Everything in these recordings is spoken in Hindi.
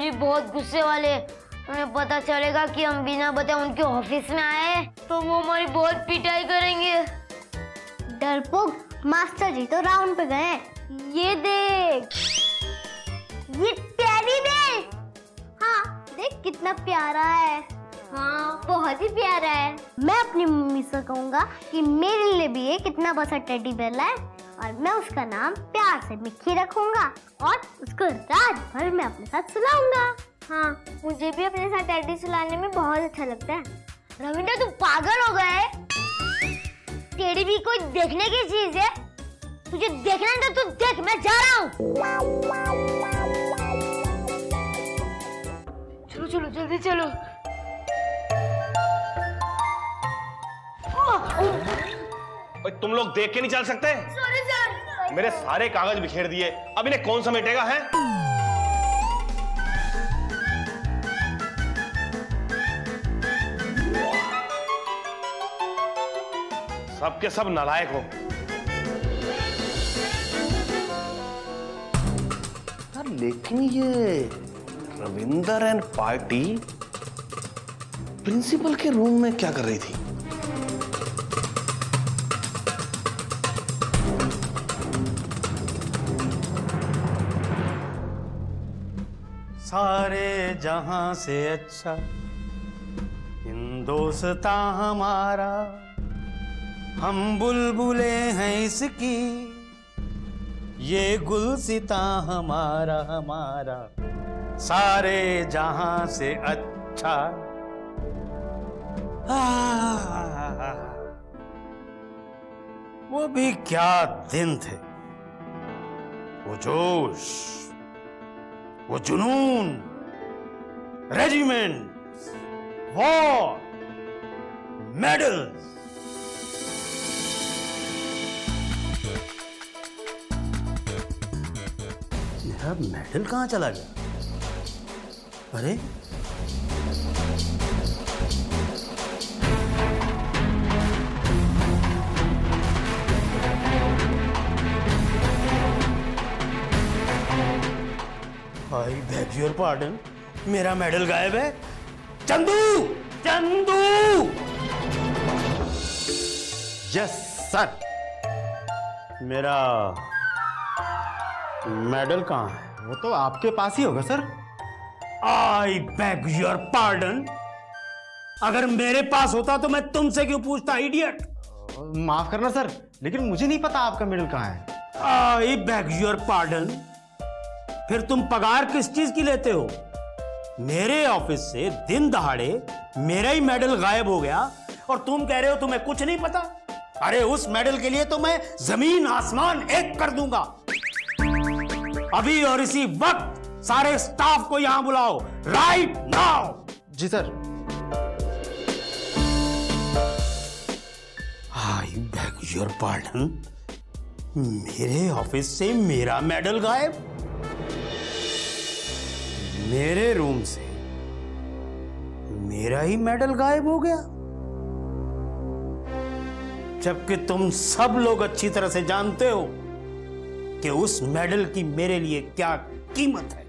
जी बहुत गुस्से वाले। उन्हें पता चलेगा कि हम बिना बताए उनके ऑफिस में आए हैं तो वो हमारी बहुत पिटाई करेंगे। डरपोक, मास्टर जी तो राउंड पे गए। ये देख, ये टेडी बेयर। हाँ देख कितना प्यारा है। हाँ बहुत ही प्यारा है। मैं अपनी मम्मी से कहूँगा कि मेरे लिए भी एक इतना बड़ा टेडी बेयर लाए और मैं उसका नाम प्यार से मिक्की रखूंगा और उसको रात भर में अपने साथ सुलाऊंगा। हाँ मुझे भी अपने साथ टेडी सुलाने में बहुत अच्छा लगता है। रविंद्र तुम पागल हो गए? टेडी भी कोई देखने की चीज है? तुझे देखना है तो तू देख, मैं जा रहा हूँ। चलो चलो जल्दी चलो। तुम लोग देख के नहीं चल सकते? Sorry sir. मेरे सारे कागज बिखेर दिए, अब इन्हें कौन समेटेगा है? सबके सब नालायक हो। लेकिन ये रविंदर एंड पार्टी प्रिंसिपल के रूम में क्या कर रही थी? सारे जहां से अच्छा हिंदुस्तां हमारा, हम बुलबुले हैं इसकी, ये गुलसिता हमारा हमारा, सारे जहां से अच्छा। वो भी क्या दिन थे, वो जोश, वो जुनून, रेजिमेंट, वॉर, मेडल्स। मेरा मेडल कहां चला गया? अरे आई बेग योर पार्डन, मेरा मेडल गायब है। चंदू, चंदू। Yes sir. मेरा मेडल कहाँ है? वो तो आपके पास ही होगा sir. I beg your pardon, अगर मेरे पास होता तो मैं तुमसे क्यों पूछता, इडियट। माफ करना सर, लेकिन मुझे नहीं पता आपका मेडल कहाँ है। आई बेग योर पार्डन, फिर तुम पगार किस चीज की लेते हो? मेरे ऑफिस से दिन दहाड़े मेरा ही मेडल गायब हो गया और तुम कह रहे हो तुम्हें कुछ नहीं पता? अरे उस मेडल के लिए तो मैं जमीन आसमान एक कर दूंगा। अभी और इसी वक्त सारे स्टाफ को यहां बुलाओ, राइट नाउ। जी sir. I beg your pardon, मेरे ऑफिस से मेरा मेडल गायब, मेरे रूम से मेरा ही मेडल गायब हो गया, जबकि तुम सब लोग अच्छी तरह से जानते हो कि उस मेडल की मेरे लिए क्या कीमत है।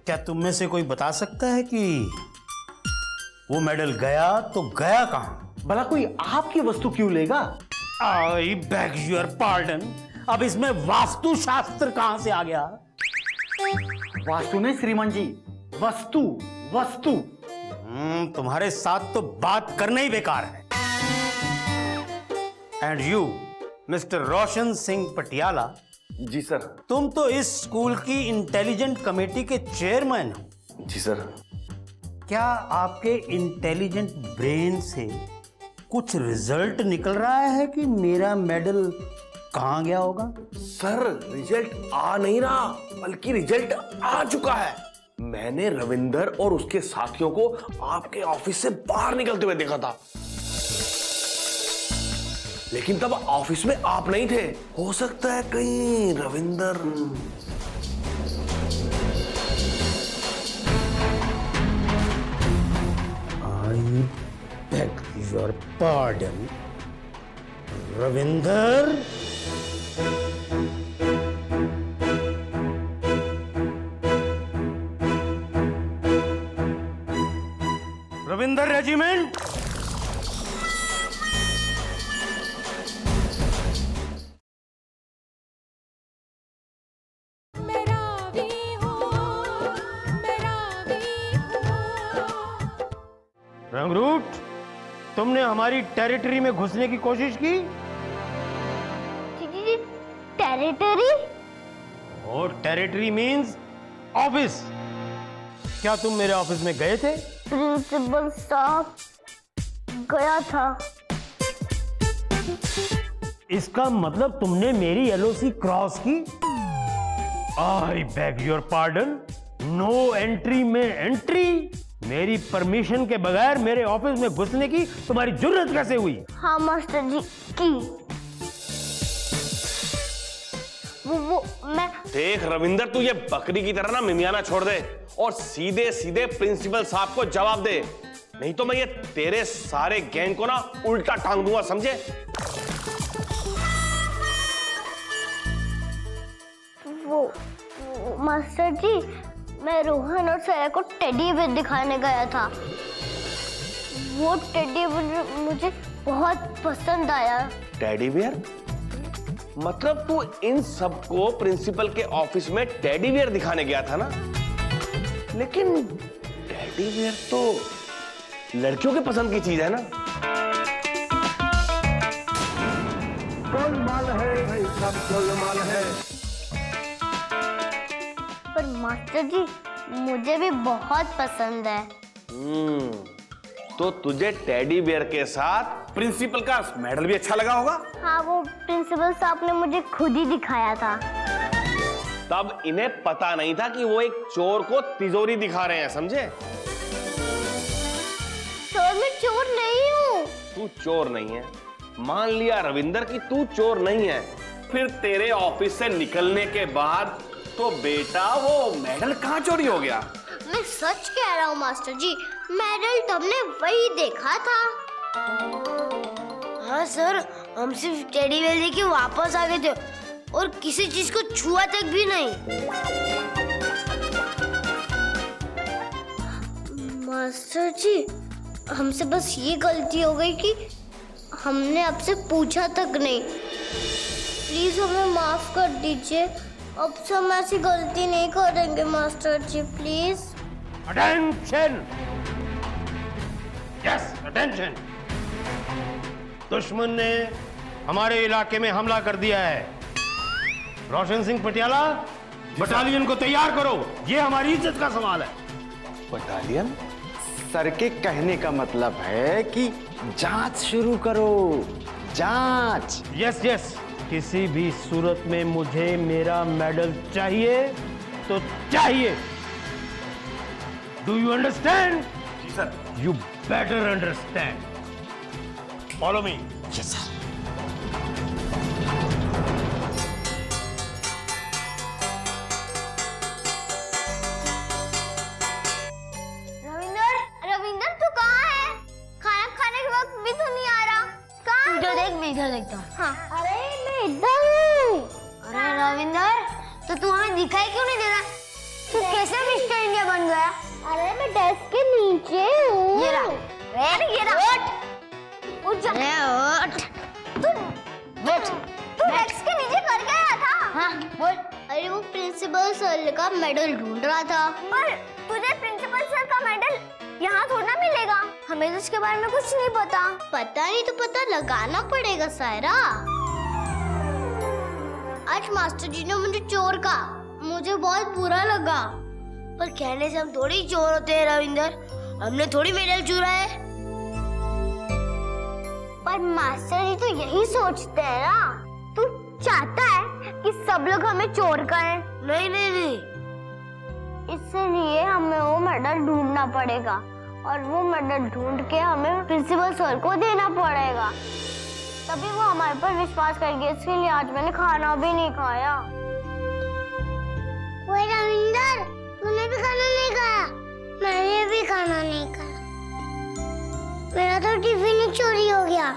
क्या तुम में से कोई बता सकता है कि वो मेडल गया तो गया कहां? भला कोई आपकी वस्तु क्यों लेगा? आई बेग योर पार्डन, अब इसमें वास्तु शास्त्र कहां से आ गया? वास्तु नहीं श्रीमान जी, वस्तु वस्तु। तुम्हारे साथ तो बात करना ही बेकार है। And you mister Roshan Singh Patiala. जी सर। तुम तो इस स्कूल की इंटेलिजेंट कमेटी के चेयरमैन हो। जी सर। क्या आपके इंटेलिजेंट ब्रेन से कुछ रिजल्ट निकल रहा है कि मेरा मेडल कहां गया होगा? सर रिजल्ट आ नहीं रहा, बल्कि रिजल्ट आ चुका है। मैंने रविंदर और उसके साथियों को आपके ऑफिस से बाहर निकलते हुए देखा था, लेकिन तब ऑफिस में आप नहीं थे। हो सकता है कहीं Ravinder. I beg your pardon, Ravinder. Ravinder regiment. रंगरूट, तुमने हमारी टेरिटरी में घुसने की कोशिश की। जी, टेरिटरी? और टेरिटरी मींस ऑफिस। क्या तुम मेरे ऑफिस में गए थे? प्रिंसिपल साहब, गया था। इसका मतलब तुमने मेरी एलओसी क्रॉस की? I beg your pardon, no entry में एंट्री। मेरी परमिशन के बगैर मेरे ऑफिस में घुसने की तुम्हारी जुर्रत कैसे हुई? हाँ मास्टर जी, की। वो मैं देख रविंदर, तू ये बकरी की तरह ना मिमियाना छोड़ दे और सीधे सीधे प्रिंसिपल साहब को जवाब दे, नहीं तो मैं ये तेरे सारे गैंग को ना उल्टा टांग दूंगा, समझे? वो मास्टर जी, मैं रोहन और सैरा को टेडी बेयर दिखाने गया था। वो टेडी बेयर मुझे बहुत पसंद आया। Teddy bear? मतलब तू इन सबको प्रिंसिपल के ऑफिस में टेडी बियर दिखाने गया था ना? लेकिन टेडी बियर तो लड़कियों के पसंद की चीज है ना? गोलमाल है भाई, सब गोलमाल है। पर मास्टर जी, मुझे भी बहुत पसंद है। तो तुझे टेडी बियर के साथ प्रिंसिपल का मेडल भी अच्छा लगा होगा? हाँ, वो प्रिंसिपल साहब ने मुझे खुद ही दिखाया था। तब इन्हें पता नहीं था कि वो एक चोर को तिजोरी दिखा रहे हैं, समझे? सर, मैं चोर नहीं हूँ। तू चोर नहीं है, मान लिया रविंदर कि तू चोर नहीं है, फिर तेरे ऑफिस से निकलने के बाद तो बेटा वो मेडल कहाँ चोरी हो गया? मैं सच कह रहा हूँ मास्टर जी, मेडल तुमने वही देखा था। हाँ सर, हम सिर्फ टेडी बेयर लेके वापस आ गए थे और किसी चीज को छुआ तक भी नहीं। मास्टर जी, हमसे बस ये गलती हो गई कि हमने आपसे पूछा तक नहीं। प्लीज हमें माफ कर दीजिए, अब से हम ऐसी गलती नहीं करेंगे मास्टर जी, प्लीज। अटेंशन! Yes, attention! दुश्मन ने हमारे इलाके में हमला कर दिया है। रोशन सिंह पटियाला, बटालियन को तैयार करो, ये हमारी इज्जत का सवाल है। बटालियन? सर के कहने का मतलब है कि जांच शुरू करो, जांच। यस यस, किसी भी सूरत में मुझे मेरा मेडल चाहिए तो चाहिए। Do you understand? जी sir. You better understand. Follow me. Yes sir. Ravinder तू कहाँ है? खाना खाने के वक्त भी तू नहीं आ रहा। कहाँ? इधर देख, मैं इधर देखता हूँ। हाँ, अरे मैं इधर हूँ। अरे रविंदर, तो तू हमें दिखाई क्यों नहीं दे रहा? तू कैसे मिस्टर इंडिया बन गया? अरे मैं डेस्क के नीचे हूँ। ये रहा, ये रहा। उठ जा। अरे उठ। तू डेस्क के नीचे कर गया था। हाँ बोल। अरे वो प्रिंसिपल सर का मेडल ढूंढ रहा था। पर तुझे प्रिंसिपल सर का मेडल यहाँ थोड़ा ना मिलेगा। हमें तो इसके बारे में कुछ नहीं पता। पता नहीं तो पता लगाना पड़ेगा सायरा। आज मास्टर जी ने मुझे चोर कहा, मुझे बहुत बुरा लगा। पर कहने से हम थोड़ी चोर होते हैं रविंदर, हमने थोड़ी मेडल चुरा है। पर मास्टर जी तो यही सोचते हैं ना। तू चाहता है कि सब लोग हमें चोर कहें? नहीं नहीं नहीं, इसलिए हमें वो मेडल ढूंढना पड़ेगा और वो मेडल ढूंढ के हमें प्रिंसिपल सर को देना पड़ेगा, तभी वो हमारे पर विश्वास करेंगे। इसलिए आज मैंने खाना भी नहीं खाया। ओए रविंदर, तूने भी खाना नहीं खाया? मैंने भी खाना नहीं खाया। मेरा तो टिफिन ही चोरी हो गया।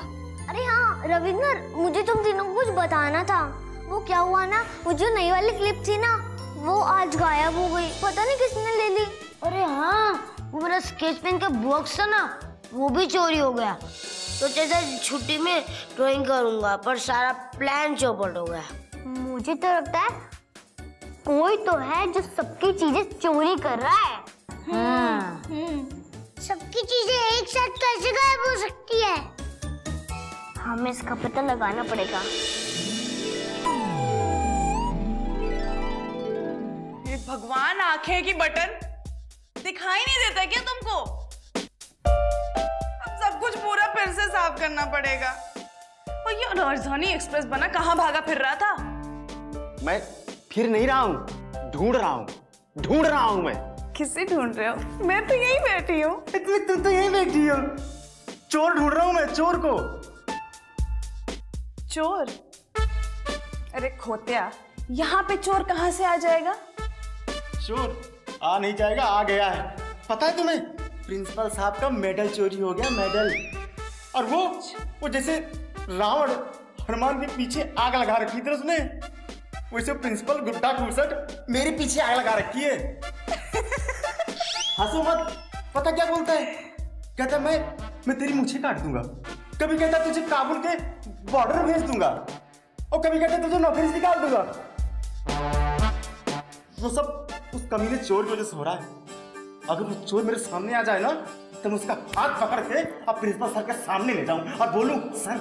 अरे हाँ रविंदर, मुझे तुम तीनों को कुछ बताना था। वो क्या हुआ ना, वो जो नई वाली क्लिप थी ना, वो आज गायब हो गई। पता नहीं किसने ले ली। अरे हाँ, वो मेरा स्केच पेन का बॉक्स था ना, वो भी चोरी हो गया। तो जैसे छुट्टी में ड्राइंग करूंगा, पर सारा प्लान चौपट हो गया। मुझे तो लगता है कोई तो है जो सबकी चीजें चोरी कर रहा है। हाँ। सबकी चीजें एक साथ कैसे गायब हो सकती है? हमें इसका पता लगाना पड़ेगा। ये भगवान, आंखें की बटन दिखाई नहीं देता क्या तुमको? अब सब कुछ पूरा फिर से साफ करना पड़ेगा। और ये राजधानी एक्सप्रेस बना कहाँ भागा फिर रहा था? मैं फिर नहीं रहा हूँ, ढूंढ रहा हूँ मैं। किसे ढूंढ रहे हो? मैं तो यहीं बैठी हूँ। तुम तो यहीं बैठी हो। चोर ढूंढ रहा हूँ मैं, चोर को। चोर? अरे खोतिया, यहाँ पे चोर कहाँ से आ जाएगा? चोर आ नहीं जाएगा, आ गया है। पता है तुम्हें, प्रिंसिपल साहब का मेडल चोरी हो गया, मेडल। और वो जैसे रावण हनुमान के पीछे आग लगा रखी थी उसने, वैसे प्रिंसिपल गुड्डा कुर्सट मेरे पीछे आग लगा रखी है। हंसो मत। पता क्या बोलता है? कहता मैं तेरी मूछें काट दूंगा। कभी कहता तुझे काबुल के बॉर्डर भेज दूंगा, और कभी कहता तुझे नौकरी से निकाल दूंगा। वो सब उस कमीने चोर की वजह से हो रहा है। अगर वो चोर मेरे सामने आ जाए ना, तो मैं उसका हाथ पकड़ के अब प्रिंसिपल सर के सामने ले जाऊं और बोलूं, सर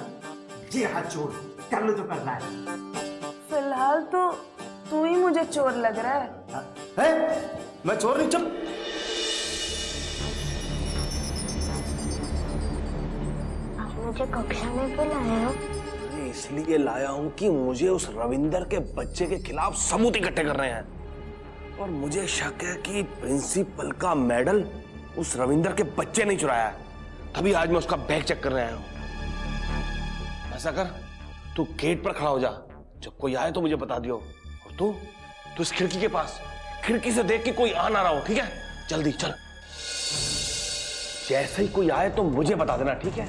ये रहा चोर, कर लो जो करना है। फिलहाल तो तू ही मुझे चोर लग रहा है। मैं चोर नहीं, चुप। आप मुझे कक्षा में क्यों लाए हो? इसलिए लाया हूं कि मुझे उस रविंदर के बच्चे के खिलाफ सबूत इकट्ठे करने हैं, और मुझे शक है कि प्रिंसिपल का मेडल उस रविंदर के बच्चे ने चुराया है। तभी आज मैं उसका बैग चेक करने आया हूं। ऐसा कर, तू गेट पर खड़ा हो जा, जब कोई आए तो मुझे बता दियो। और तू इस खिड़की के पास, खिड़की से देख के कोई आ ना रहा हो, ठीक है? जल्दी चल। जैसे ही कोई आए तो मुझे बता देना, ठीक है?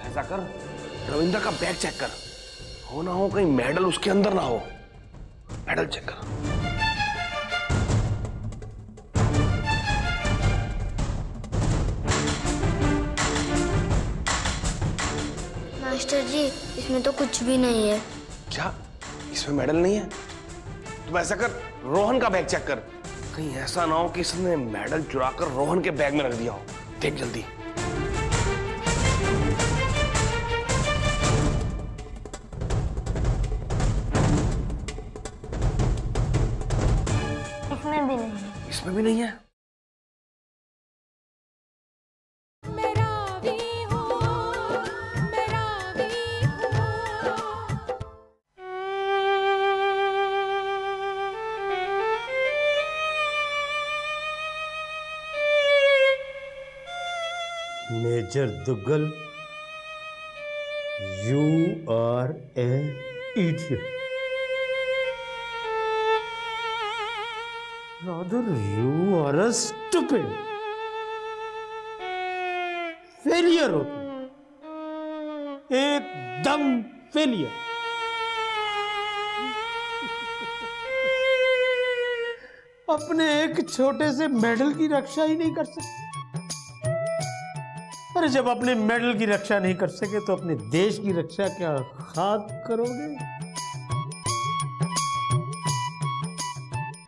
ऐसा कर, रविंद्र का बैग चेक कर, हो ना हो कहीं मेडल उसके अंदर ना हो। मेडल चेक कर। मास्टर जी, इसमें तो कुछ भी नहीं है। क्या इसमें मेडल नहीं है? तुम ऐसा कर, रोहन का बैग चेक कर, कहीं ऐसा ना हो कि इसने मेडल चुराकर रोहन के बैग में रख दिया हो। देख जल्दी। इसमें भी नहीं है। इसमें भी नहीं है। Major Duggal, you are an idiot. Rather, you are a stupid. Failure हो तुम, एकदम फेलियर। अपने एक छोटे से मेडल की रक्षा ही नहीं कर सकते। अरे जब अपने मेडल की रक्षा नहीं कर सके तो अपने देश की रक्षा क्या खाक करोगे?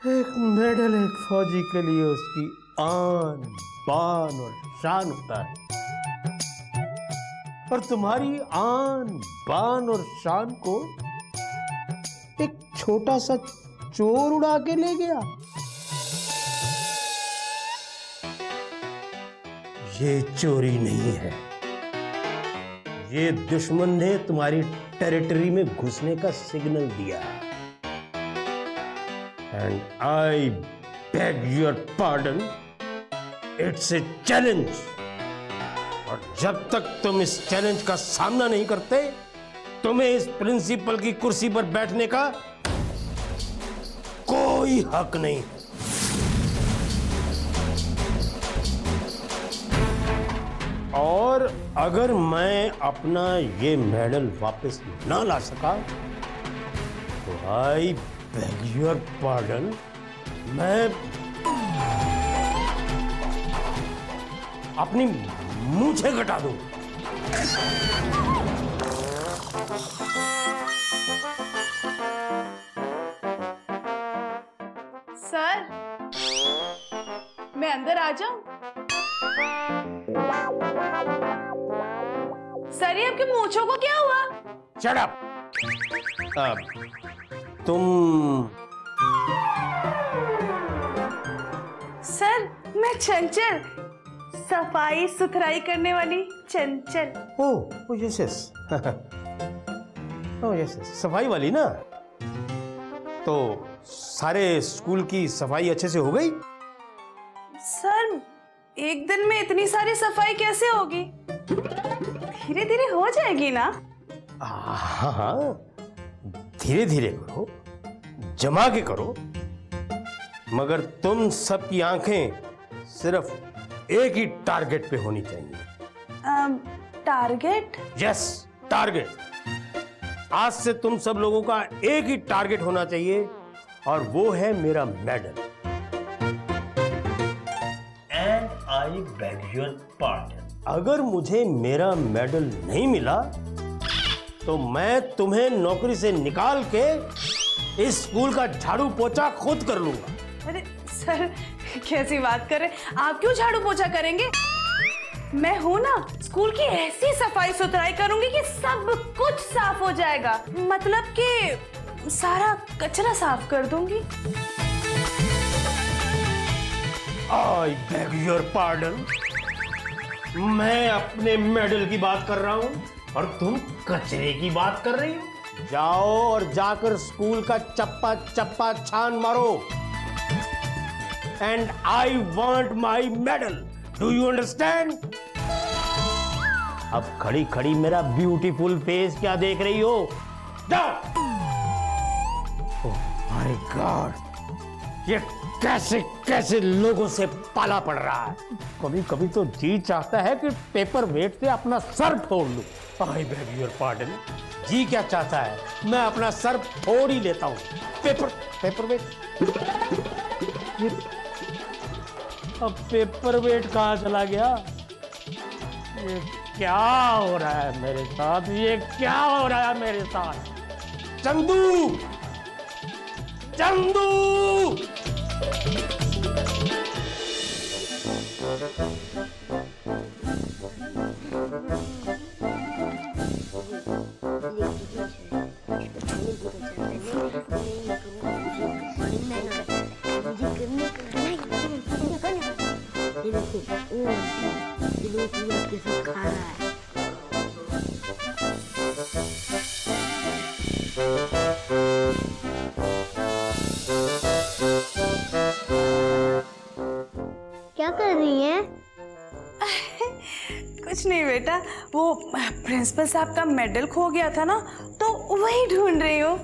एक मेडल एक फौजी के लिए उसकी आन बान और शान होता है, और तुम्हारी आन बान और शान को एक छोटा सा चोर उड़ा के ले गया। ये चोरी नहीं है, ये दुश्मन ने तुम्हारी टेरिटरी में घुसने का सिग्नल दिया। And I beg your pardon, it's a challenge. और जब तक तुम इस चैलेंज का सामना नहीं करते, तुम्हें इस प्रिंसिपल की कुर्सी पर बैठने का कोई हक नहीं। और अगर मैं अपना ये मेडल वापस ना ला सका तो आई बेग योर पार्डन, मैं अपनी मूंछें कटा दूं। सर, मैं अंदर आ जाऊं? सर, ये आपके मूंछों को क्या हुआ? Shut up. तुम सर, मैं चंचल, सफाई सुथराई करने वाली चंचल। ओ यस यस ओ यस, सफाई वाली ना। तो सारे स्कूल की सफाई अच्छे से हो गई? सर, एक दिन में इतनी सारी सफाई कैसे होगी? धीरे धीरे हो जाएगी ना? हाँ हाँ, धीरे धीरे करो, जमा के करो, मगर तुम सबकी आंखें सिर्फ एक ही टारगेट पे होनी चाहिए। टारगेट? Yes, target. आज से तुम सब लोगों का एक ही टारगेट होना चाहिए और वो है मेरा medal. And I beg your pardon, अगर मुझे मेरा मेडल नहीं मिला तो मैं तुम्हें नौकरी से निकाल के इस स्कूल का झाड़ू पोछा खुद कर लूंगा। अरे सर, कैसी बात कर रहे? आप क्यों झाड़ू पोछा करेंगे? मैं हूं ना, स्कूल की ऐसी सफाई सुथराई करूंगी कि सब कुछ साफ हो जाएगा। मतलब कि सारा कचरा साफ कर दूंगी। आई बेग योर पार्डन, मैं अपने मेडल की बात कर रहा हूं और तुम कचरे की बात कर रही हो। जाओ और जाकर स्कूल का चप्पा चप्पा छान मारो। And I want my medal, do you understand? अब खड़ी खड़ी मेरा ब्यूटीफुल फेस क्या देख रही हो? जाओ। ओह माय गॉड, ये कैसे कैसे लोगों से पाला पड़ रहा है। कभी कभी तो जी चाहता है कि पेपर वेट से अपना सर फोड़ लूं। आई बेग योर पार्डन, जी क्या चाहता है, मैं अपना सर फोड़ ही लेता हूं। पेपर वेट, अब पेपर वेट कहाँ चला गया? ये क्या हो रहा है मेरे साथ? ये क्या हो रहा है मेरे साथ? चंदू, चंदू! खा रहा है। क्या कर रही है? कुछ नहीं बेटा, वो प्रिंसिपल साहब का मेडल खो गया था ना, तो वही ढूंढ रही हूँ।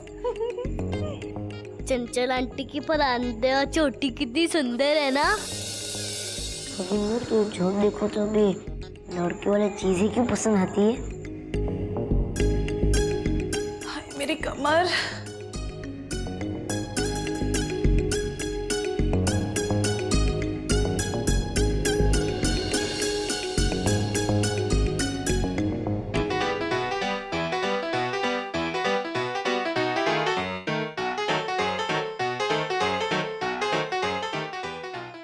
चंचल आंटी की परांदे और चोटी कितनी सुंदर है ना। तू झूठ देखो तो भी लड़की वाली चीजें क्यों पसंद आती है? हाय मेरी कमर।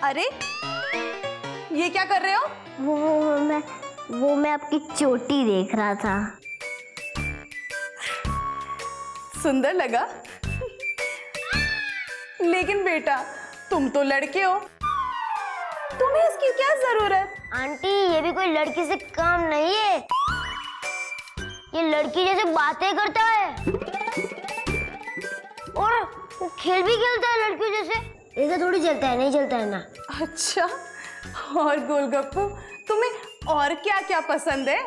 अरे ये क्या कर रहे हो? वो मैं आपकी चोटी देख रहा था। सुंदर लगा? लेकिन बेटा, तुम तो लड़के हो, तुम्हें इसकी क्या जरूरत? आंटी, ये भी कोई लड़की से कम नहीं है। ये लड़की जैसे बातें करता है और वो खेल भी खेलता है लड़कियों जैसे। ऐसा थोड़ी चलता है, नहीं चलता है ना। अच्छा, और गोलगप्पू, तुम्हें और क्या क्या पसंद है?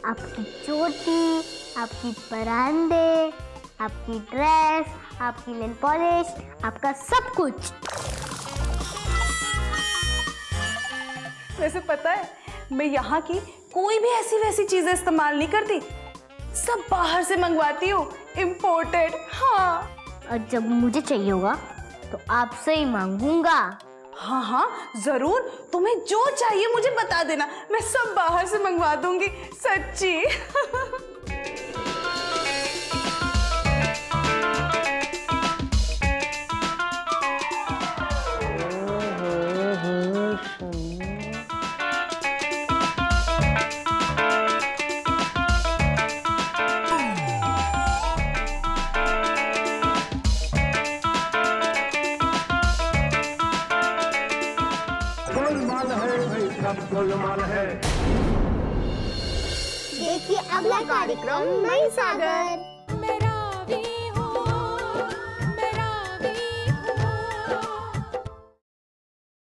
आपकी चोटी, आपकी परांदे, आपकी ड्रेस, आपकी नेल पॉलिश, आपका सब कुछ। वैसे पता है, मैं यहाँ की कोई भी ऐसी वैसी चीजें इस्तेमाल नहीं करती, सब बाहर से मंगवाती हूँ, इम्पोर्टेड। हाँ और जब मुझे चाहिए होगा तो आपसे ही मांगूंगा। हाँ हाँ जरूर, तुम्हें जो चाहिए मुझे बता देना, मैं सब बाहर से मंगवा दूंगी, सच्ची। देखिए अगला कार्यक्रम मई सागर।